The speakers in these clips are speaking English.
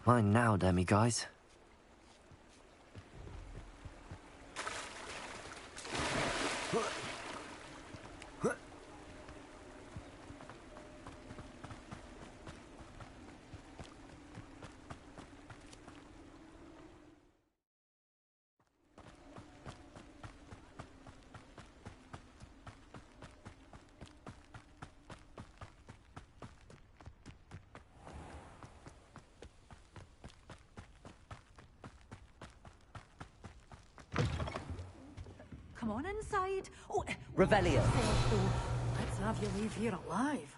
Mine now, Demi guys. Come on inside. Oh, Revelio. Let's have you leave here alive.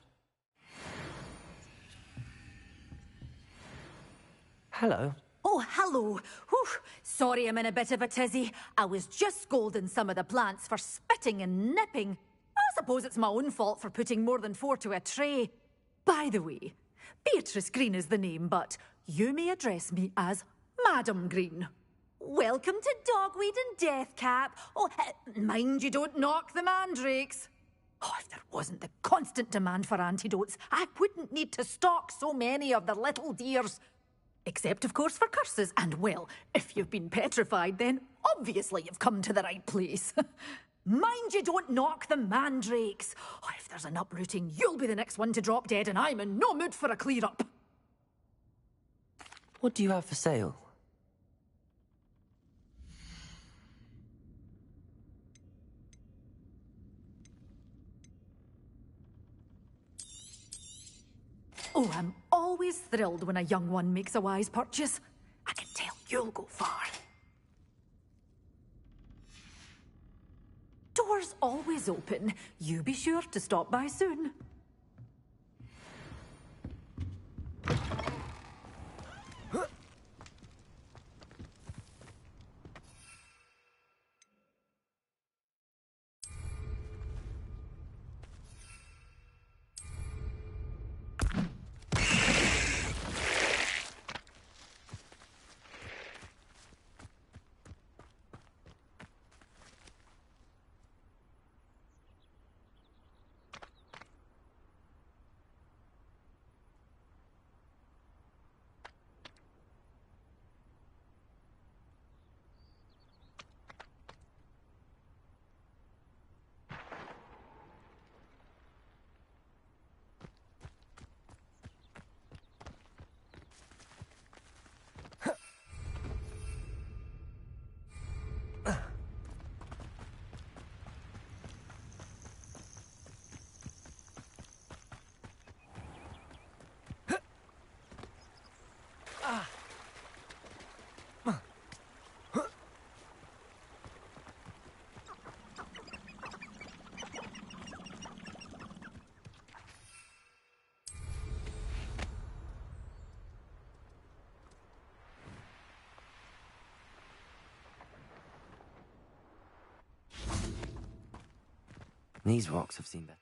Hello. Oh, hello. Whew. Sorry I'm in a bit of a tizzy. I was just scolding some of the plants for spitting and nipping. I suppose it's my own fault for putting more than 4 to a tray. By the way, Beatrice Green is the name, but you may address me as Madam Green. Welcome to Dogweed and Deathcap. Oh, mind you don't knock the mandrakes. Oh, if there wasn't the constant demand for antidotes, I wouldn't need to stock so many of the little dears. Except, of course, for curses. And, well, if you've been petrified, then obviously you've come to the right place. Mind you don't knock the mandrakes. Oh, if there's an uprooting, you'll be the next one to drop dead, and I'm in no mood for a clear-up. What do you have for sale? Oh, I'm always thrilled when a young one makes a wise purchase. I can tell you'll go far. Doors always open. You be sure to stop by soon. These rocks have seen better.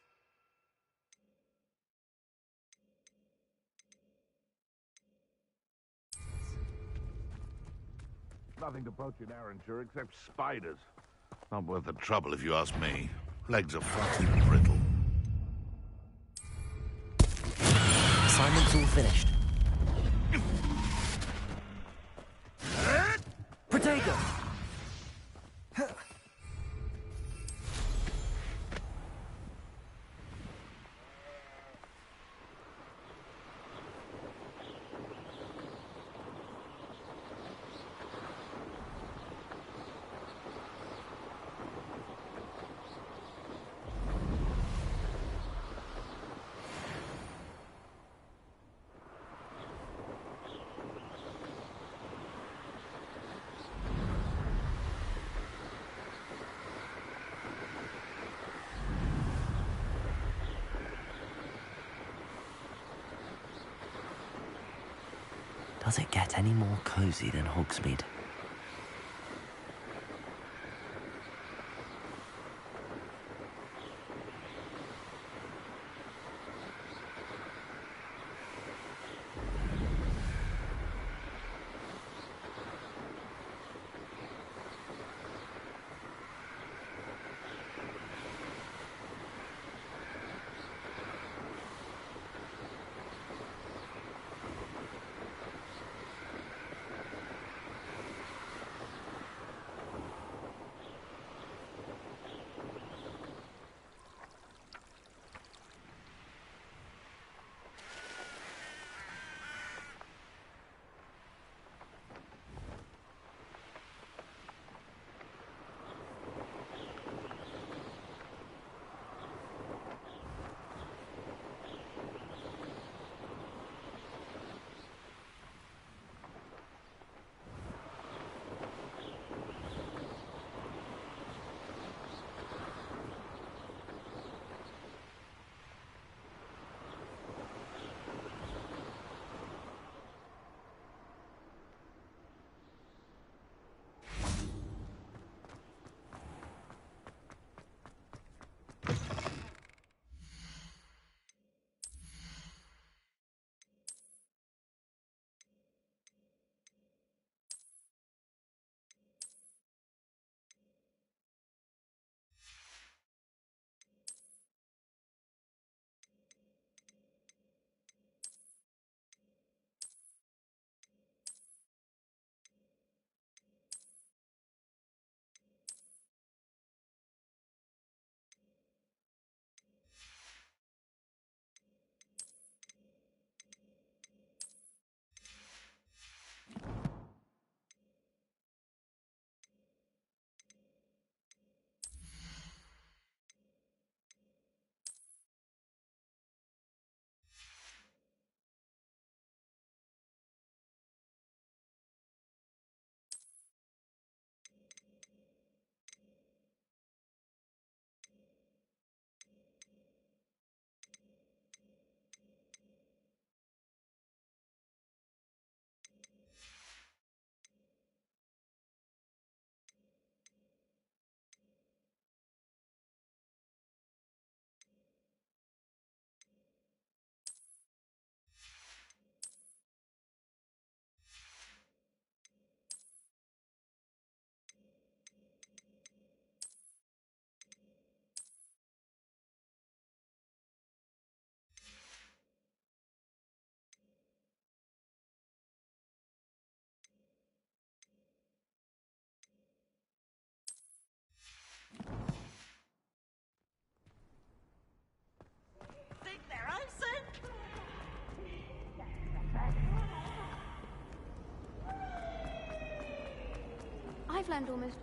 Nothing to poach in Arranture except spiders. Not worth the trouble if you ask me. Legs are far too brittle. Assignment's all finished. Protego! Does it get any more cozy than Hogsmeade?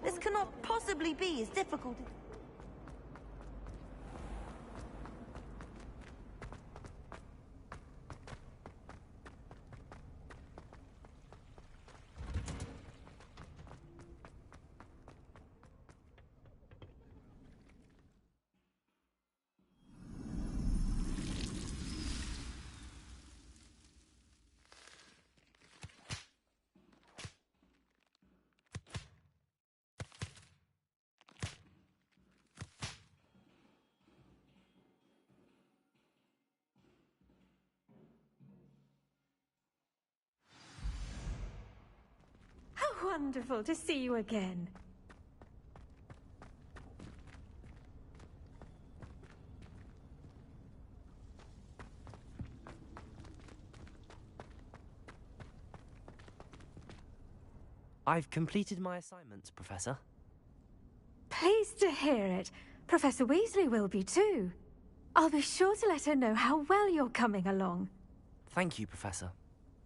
This cannot possibly be as difficult. How wonderful to see you again. I've completed my assignments, Professor. Pleased to hear it. Professor Weasley will be too. I'll be sure to let her know how well you're coming along. Thank you, Professor.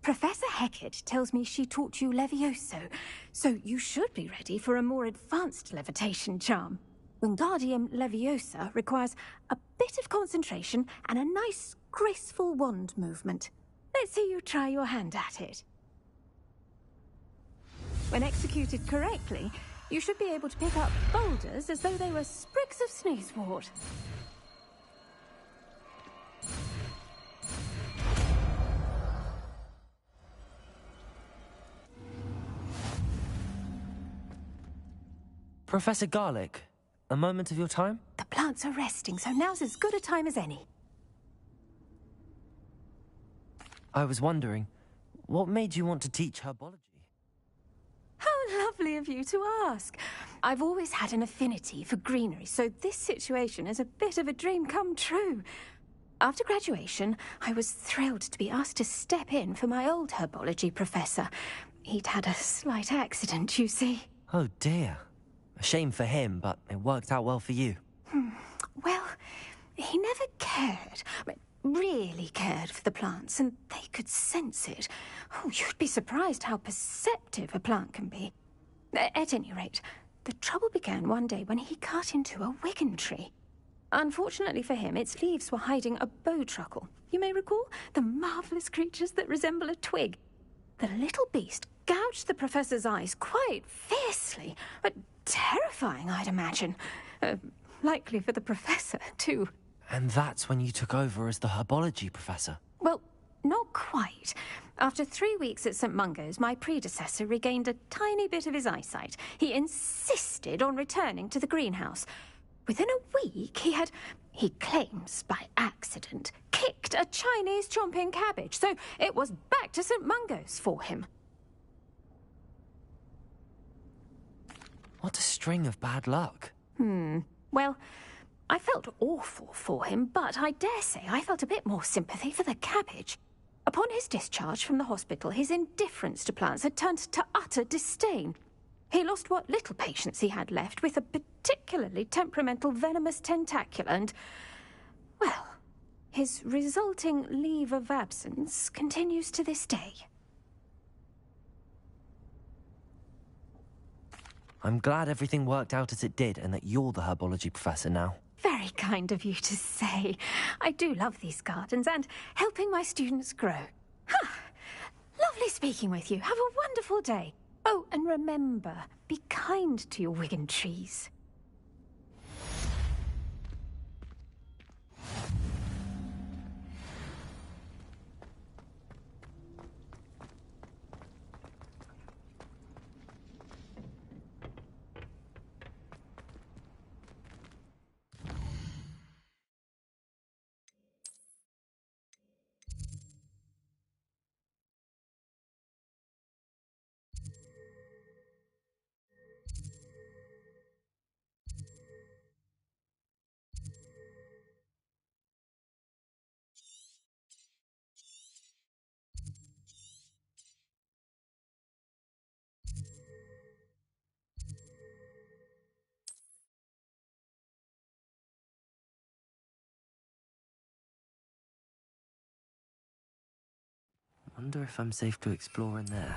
Professor Hecat tells me she taught you Levioso, so you should be ready for a more advanced levitation charm. Wingardium Leviosa requires a bit of concentration and a nice, graceful wand movement. Let's see you try your hand at it. When executed correctly, you should be able to pick up boulders as though they were sprigs of sneezewort. Professor Garlick, a moment of your time? The plants are resting, so now's as good a time as any. I was wondering, what made you want to teach herbology? How lovely of you to ask. I've always had an affinity for greenery, so this situation is a bit of a dream come true. After graduation, I was thrilled to be asked to step in for my old herbology professor. He'd had a slight accident, you see. Oh dear. A shame for him, but it worked out well for you. Well, he never cared, really cared for the plants, and they could sense it. Oh, you'd be surprised how perceptive a plant can be. At any rate, the trouble began one day when he cut into a Wigan tree. Unfortunately for him, its leaves were hiding a bowtruckle. You may recall the marvellous creatures that resemble a twig. The little beast gouged the professor's eyes quite fiercely, but terrifying, I'd imagine. Likely for the professor, too. And that's when you took over as the herbology professor? Well, not quite. After 3 weeks at St. Mungo's, my predecessor regained a tiny bit of his eyesight. He insisted on returning to the greenhouse. Within a week, he claims by accident, kicked a Chinese chomping cabbage, so it was back to St. Mungo's for him. What a string of bad luck. Well, I felt awful for him, but I dare say I felt a bit more sympathy for the cabbage. Upon his discharge from the hospital, his indifference to plants had turned to utter disdain. He lost what little patience he had left with a particularly temperamental venomous tentacula and, well, his resulting leave of absence continues to this day. I'm glad everything worked out as it did and that you're the herbology professor now. Very kind of you to say. I do love these gardens and helping my students grow. Lovely speaking with you. Have a wonderful day. Oh, and remember, be kind to your Wigan trees. Wonder if I'm safe to explore in there.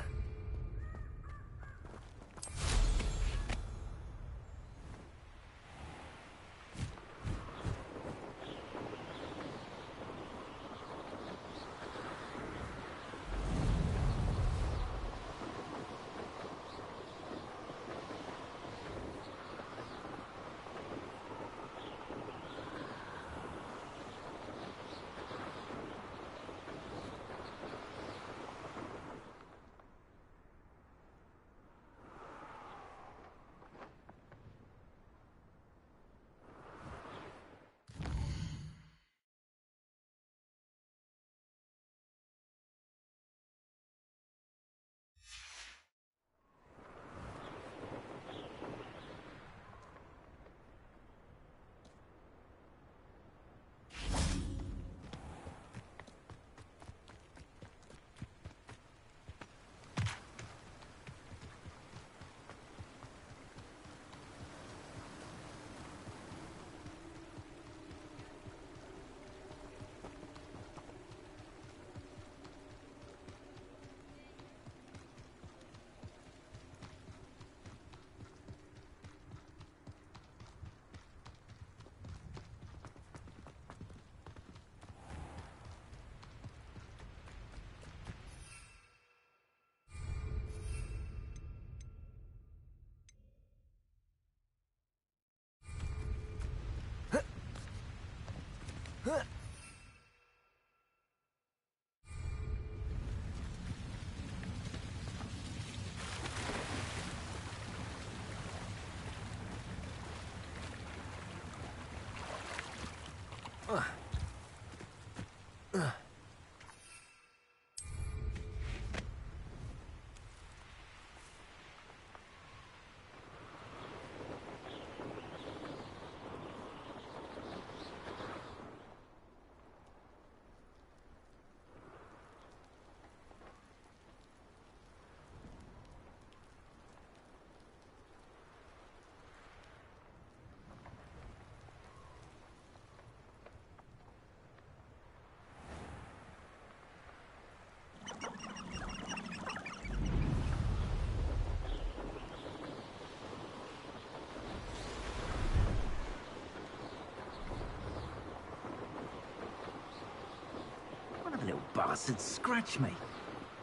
One of the little bastards scratched me.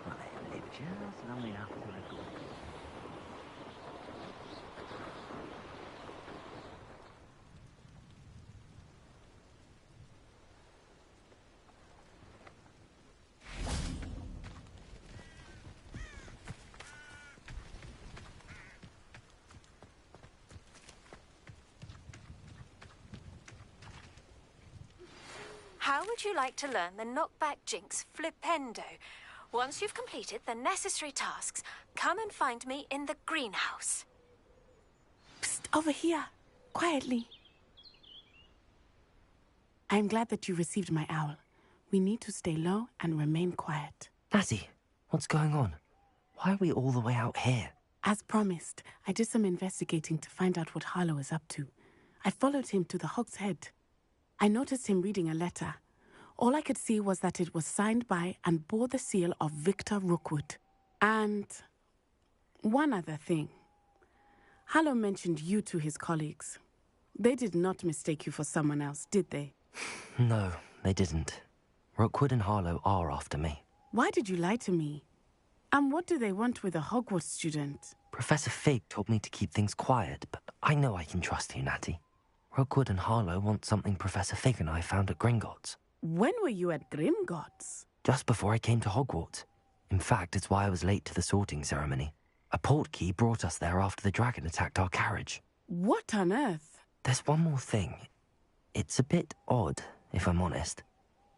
Well, they live just long enough to have gone. How would you like to learn the knockback jinx flipendo? Once you've completed the necessary tasks, come and find me in the greenhouse. Psst, over here. Quietly. I'm glad that you received my owl. We need to stay low and remain quiet. Natty, what's going on? Why are we all the way out here? As promised, I did some investigating to find out what Harlow is up to. I followed him to the Hog's Head. I noticed him reading a letter. All I could see was that it was signed by and bore the seal of Victor Rookwood. And one other thing. Harlow mentioned you to his colleagues. They did not mistake you for someone else, did they? No, they didn't. Rookwood and Harlow are after me. Why did you lie to me? And what do they want with a Hogwarts student? Professor Fig told me to keep things quiet, but I know I can trust you, Natty. Rookwood and Harlow want something Professor Fig and I found at Gringotts. When were you at Gringotts? Just before I came to Hogwarts. In fact, it's why I was late to the sorting ceremony. A portkey brought us there after the dragon attacked our carriage. What on earth? There's one more thing. It's a bit odd, if I'm honest.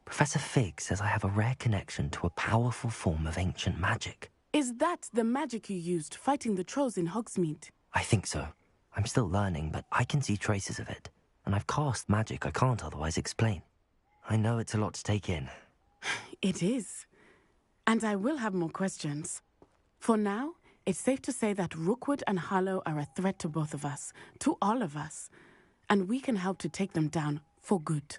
Professor Fig says I have a rare connection to a powerful form of ancient magic. Is that the magic you used fighting the trolls in Hogsmeade? I think so. I'm still learning, but I can see traces of it. And I've cast magic I can't otherwise explain. I know it's a lot to take in. It is. And I will have more questions. For now, it's safe to say that Rookwood and Harlow are a threat to both of us, to all of us. And we can help to take them down for good.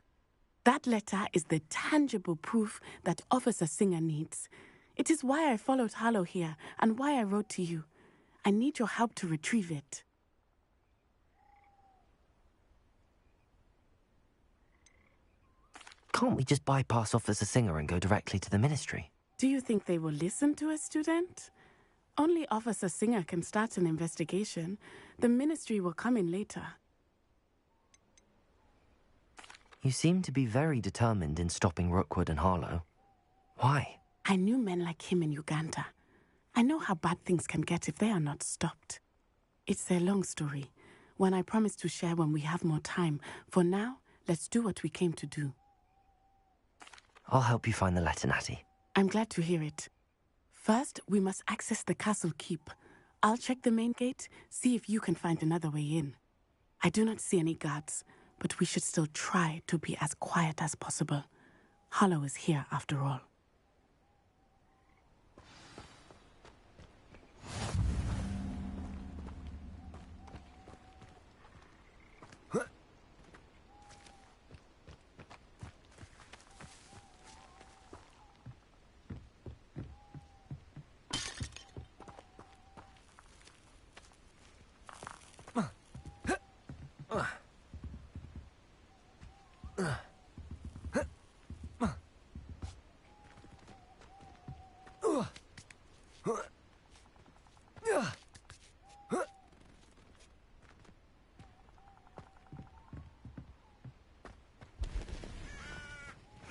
That letter is the tangible proof that Officer Singer needs. It is why I followed Harlow here and why I wrote to you. I need your help to retrieve it. Can't we just bypass Officer Singer and go directly to the Ministry? Do you think they will listen to a student? Only Officer Singer can start an investigation. The Ministry will come in later. You seem to be very determined in stopping Rookwood and Harlow. Why? I knew men like him in Uganda. I know how bad things can get if they are not stopped. It's a long story, one I promise to share when we have more time. For now, let's do what we came to do. I'll help you find the letter, Natty. I'm glad to hear it. First, we must access the castle keep. I'll check the main gate, see if you can find another way in. I do not see any guards, but we should still try to be as quiet as possible. Harlow is here after all.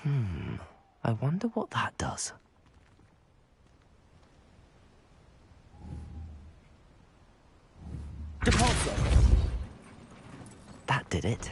I wonder what that does. Depulso! That did it.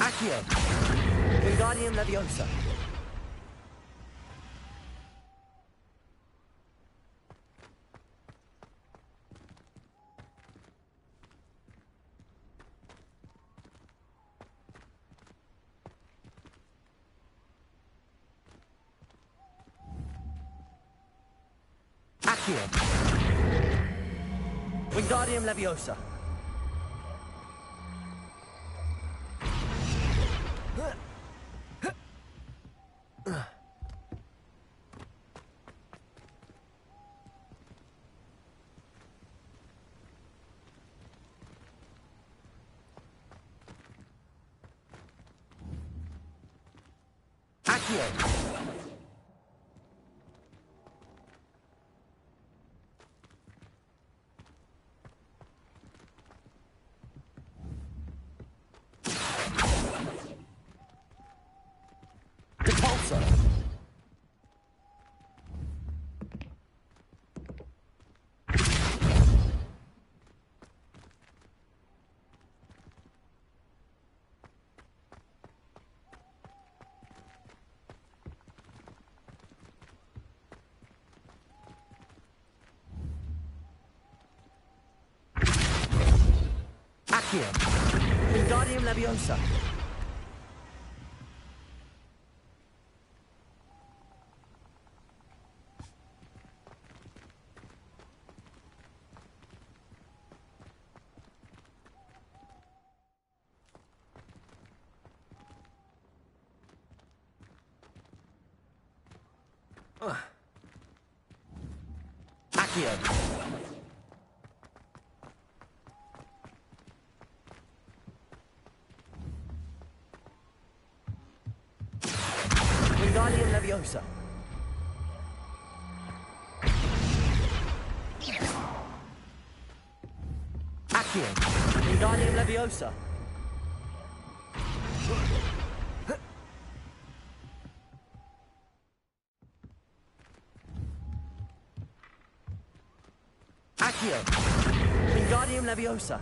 Accio! Wingardium Leviosa! Accio! Wingardium Leviosa! Accio! Depulso! Accio! Wingardium Leviosa! Accio! Wingardium Leviosa! Accio! Wingardium Leviosa! Accio! Wingardium Leviosa!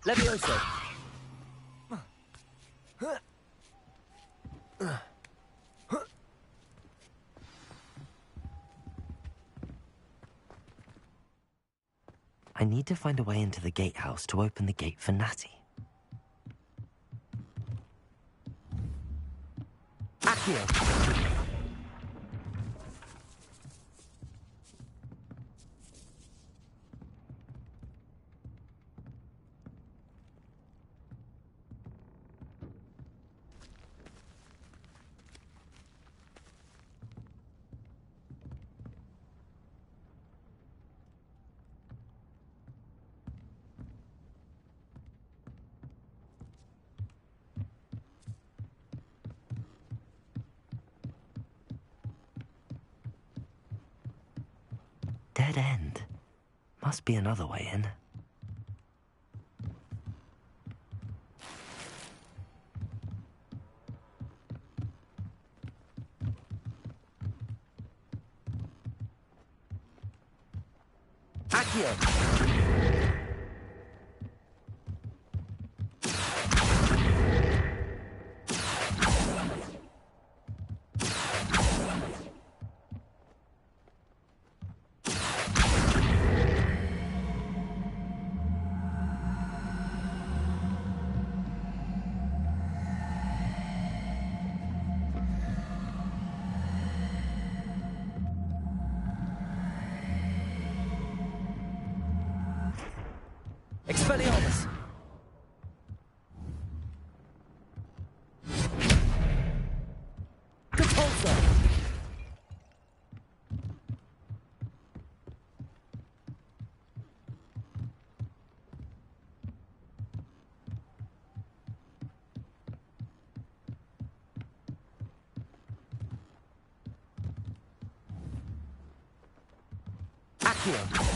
Leviosa! I need to find a way into the gatehouse to open the gate for Natty. Accio! Dead end. Must be another way in. Accio! Expelliarmus! Repulsor! Accio!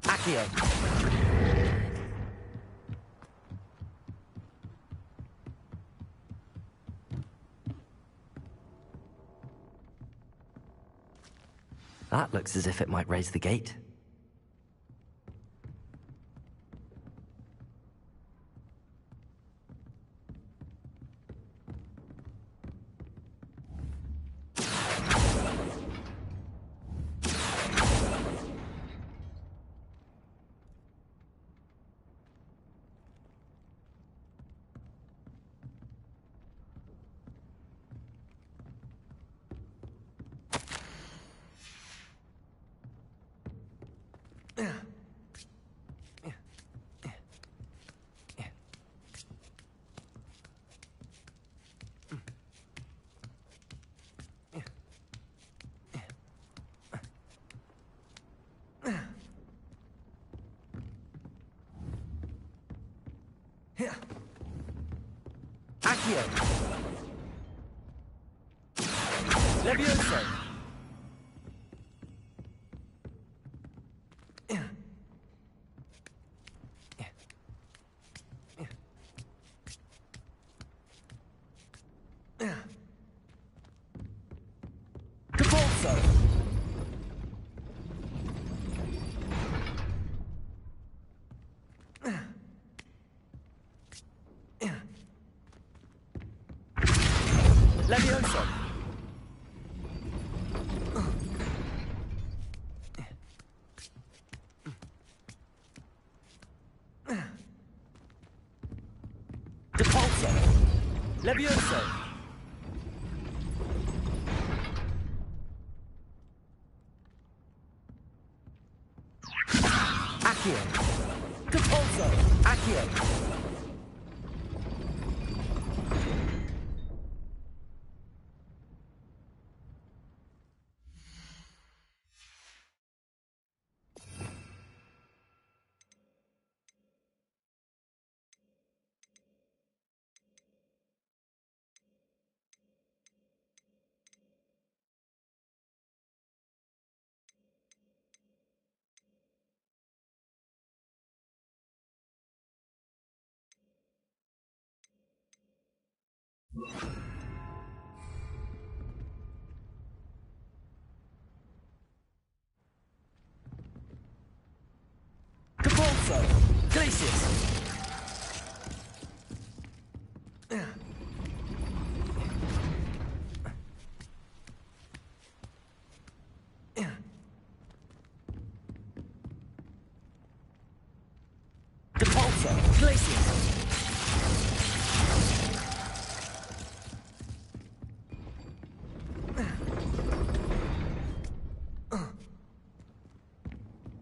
Accio! That looks as if it might raise the gate. Accio! Levioso! Repulso! Levioso! Repulso! Levioso! Accio! Repulso! Accio! Repulso! Glacius! Repulso! Glacius!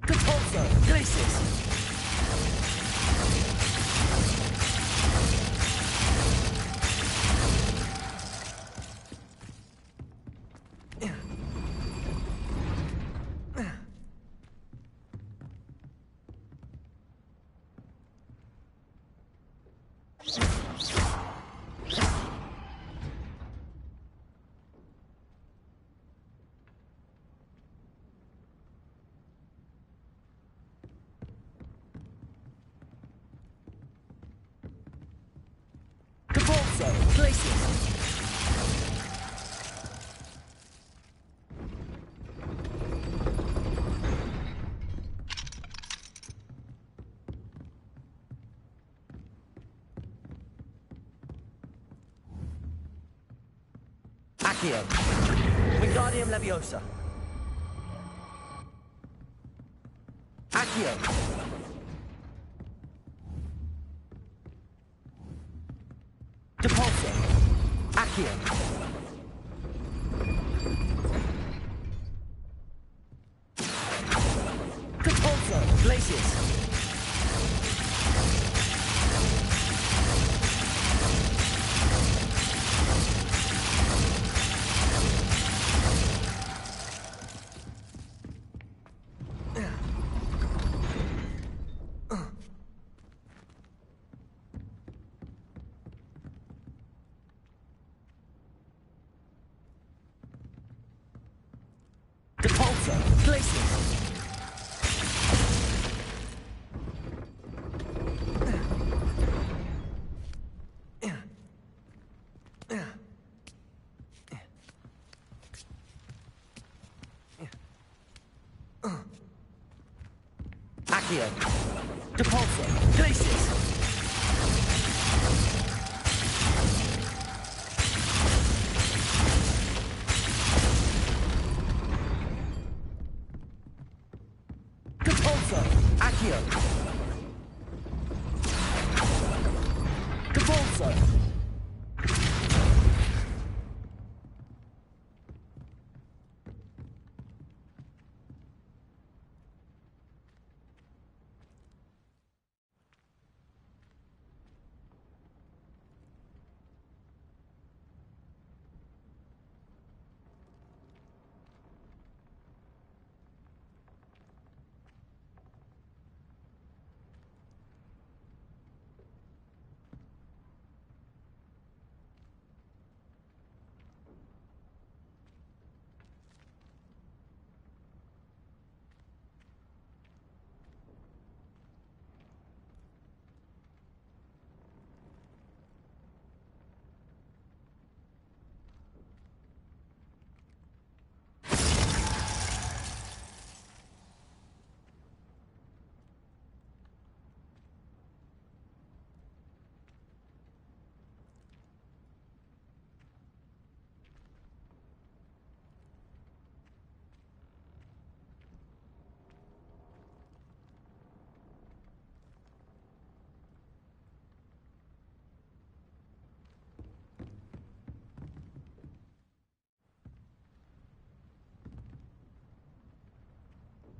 Repulso! Glacius! Accio. Wingardium Leviosa. Accio. Depulso. Accio. Depulso. Glacius. Accio. Depulso. Glacius. Depulso. Accio. Depulso.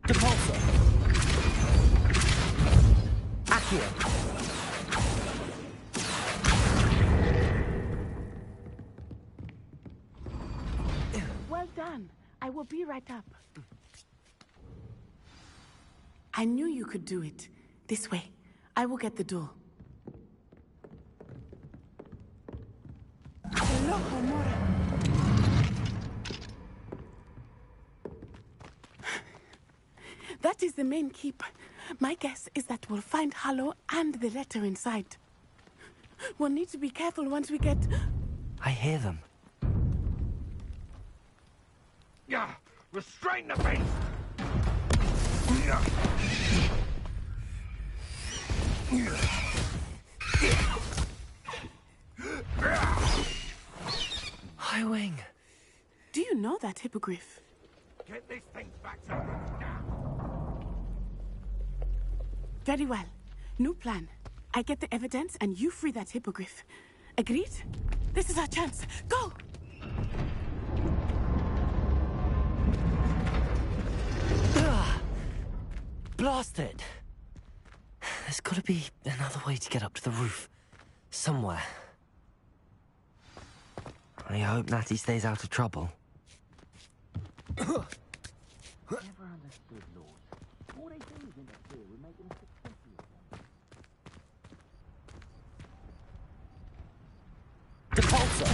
Depulso. Accio. Well done. I will be right up. I knew you could do it. This way. I will get the door. That is the main keep. My guess is that we'll find Hallow and the letter inside. We'll need to be careful once we get... I hear them. Yeah, restrain the beast! Highwing. Do you know that hippogriff? Get this thing back to now! Very well. New plan. I get the evidence and you free that hippogriff. Agreed? This is our chance. Go! Blast it! There's gotta be another way to get up to the roof. Somewhere. I hope Natty stays out of trouble. Honest good lord. All they do is interfere with making a success of yourself. Depulso!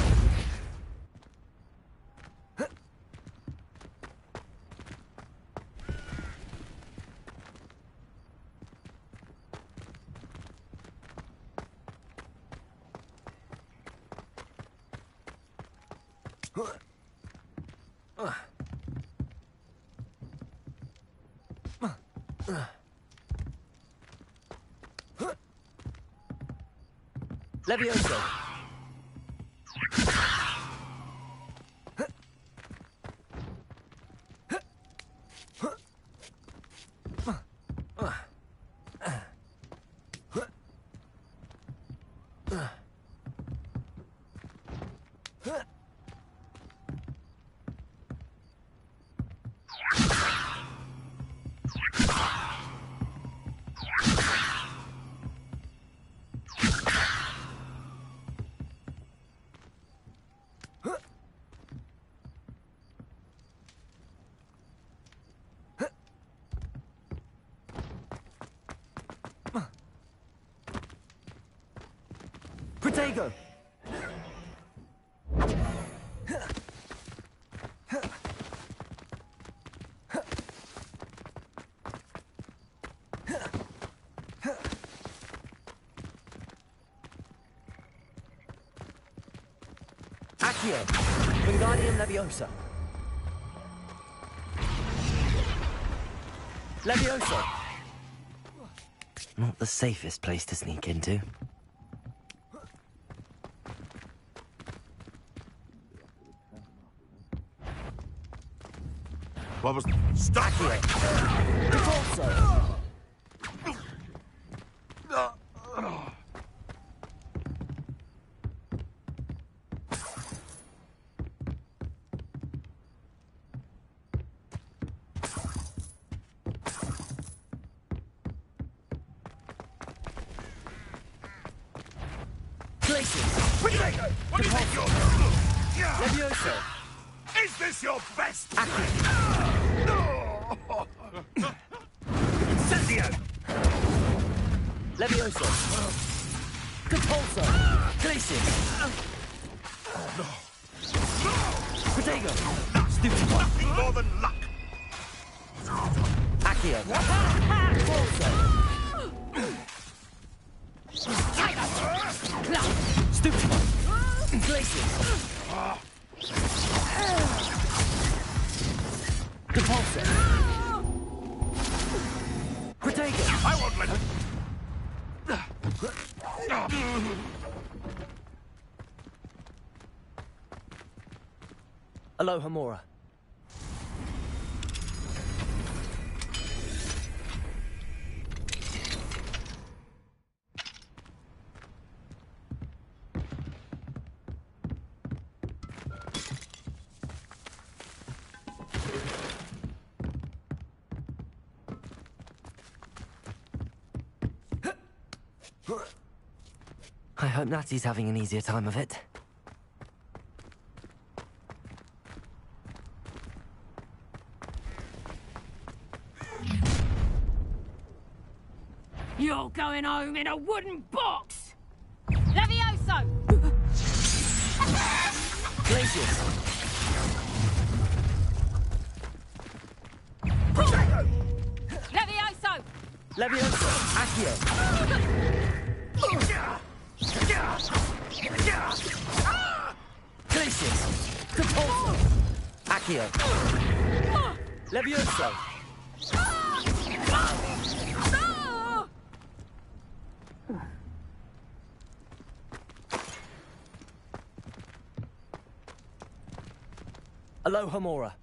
Levioso! Protego! Accio! Wingardium Leviosa! Leviosa! Not the safest place to sneak into. What was... Stop Accio! it! Depulso! Protego! What do you think you're... Levioso! Is this your best? Incendio! Levioso! Depulso! Glacius! Protego! Stupid one! Nothing more than luck! Accio! Depulso! Stupid one! Glacius! Depulso! Protego! I won't let... Aloha Mora. I hope Natty's having an easier time of it. You're going home in a wooden box! Levioso! Glacius! Levioso! Levioso! Accio! Glacius! Depulso! Accio! Levioso! Aloha Mora.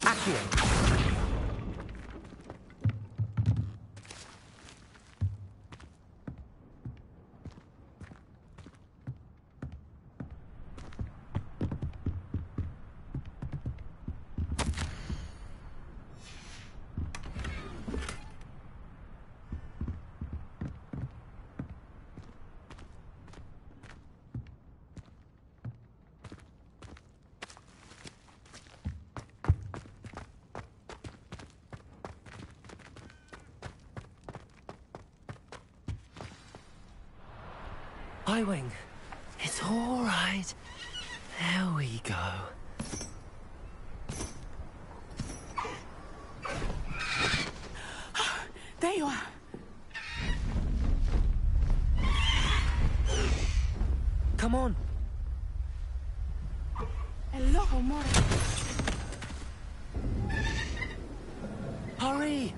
Accio! Highwing. It's all right. There we go. There you are. Come on. Hello, amore. Hurry!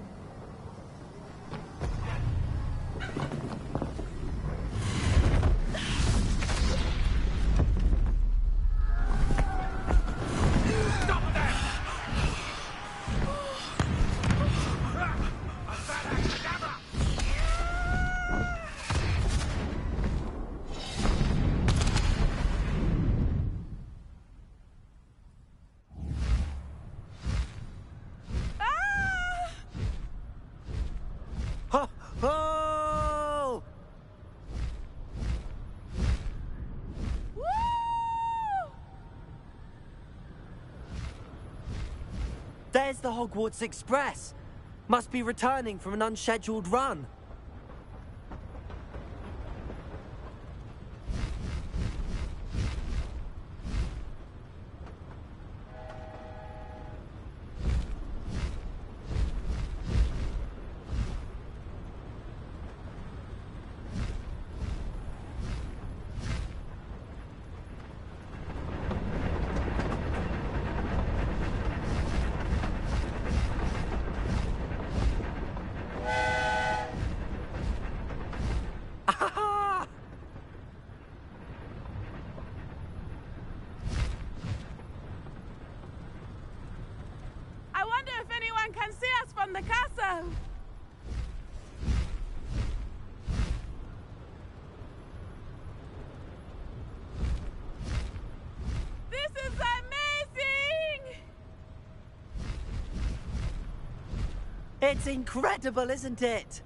Ho! Ho! There's the Hogwarts Express. Must be returning from an unscheduled run. I wonder if anyone can see us from the castle. This is amazing! It's incredible, isn't it?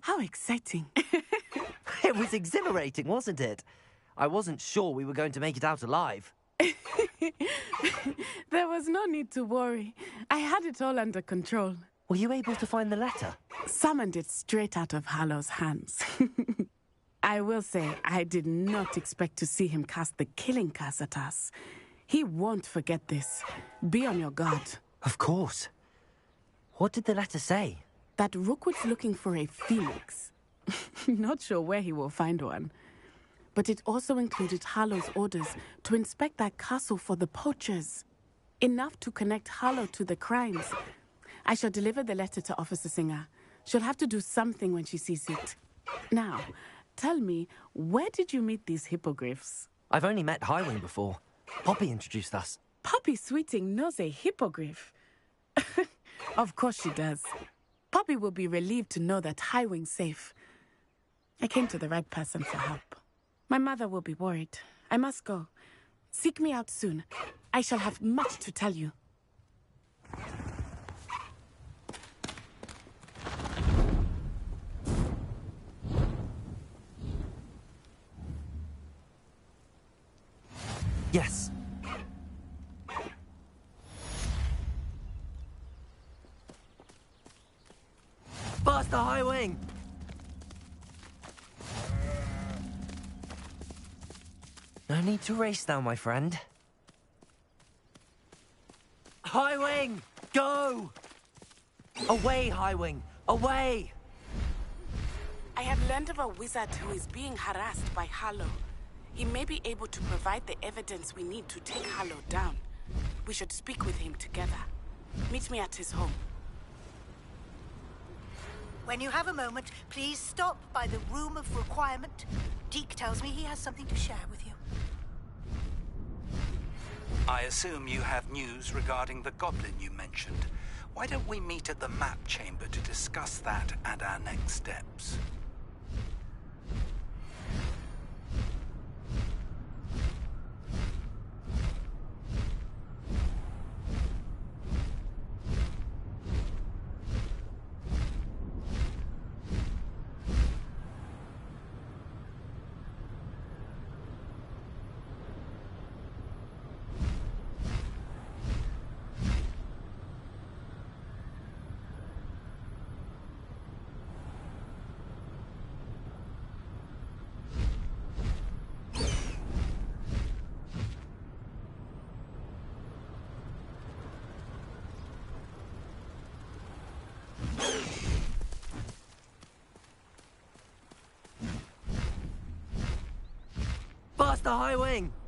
How exciting. It was exhilarating, wasn't it? I wasn't sure we were going to make it out alive. There was no need to worry. I had it all under control. Were you able to find the letter? Summoned it straight out of Hallow's hands. I will say, I did not expect to see him cast the killing curse at us. He won't forget this. Be on your guard. Of course. What did the letter say? That Rookwood's looking for a phoenix. Not sure where he will find one. But it also included Hallow's orders to inspect that castle for the poachers. Enough to connect Hallow to the crimes. I shall deliver the letter to Officer Singer. She'll have to do something when she sees it. Now, tell me, where did you meet these hippogriffs? I've only met Highwing before. Poppy introduced us. Poppy Sweeting knows a hippogriff. Of course she does. Poppy will be relieved to know that Highwing's safe. I came to the right person for help. My mother will be worried. I must go. Seek me out soon. I shall have much to tell you. Yes. Faster, Highwing! No need to race now, my friend. Highwing! Go! Away, Highwing! Away! I have learned of a wizard who is being harassed by Hallow. He may be able to provide the evidence we need to take Hallow down. We should speak with him together. Meet me at his home. When you have a moment, please stop by the Room of Requirement. Deke tells me he has something to share with you. I assume you have news regarding the goblin you mentioned. Why don't we meet at the map chamber to discuss that and our next steps? the High Wing!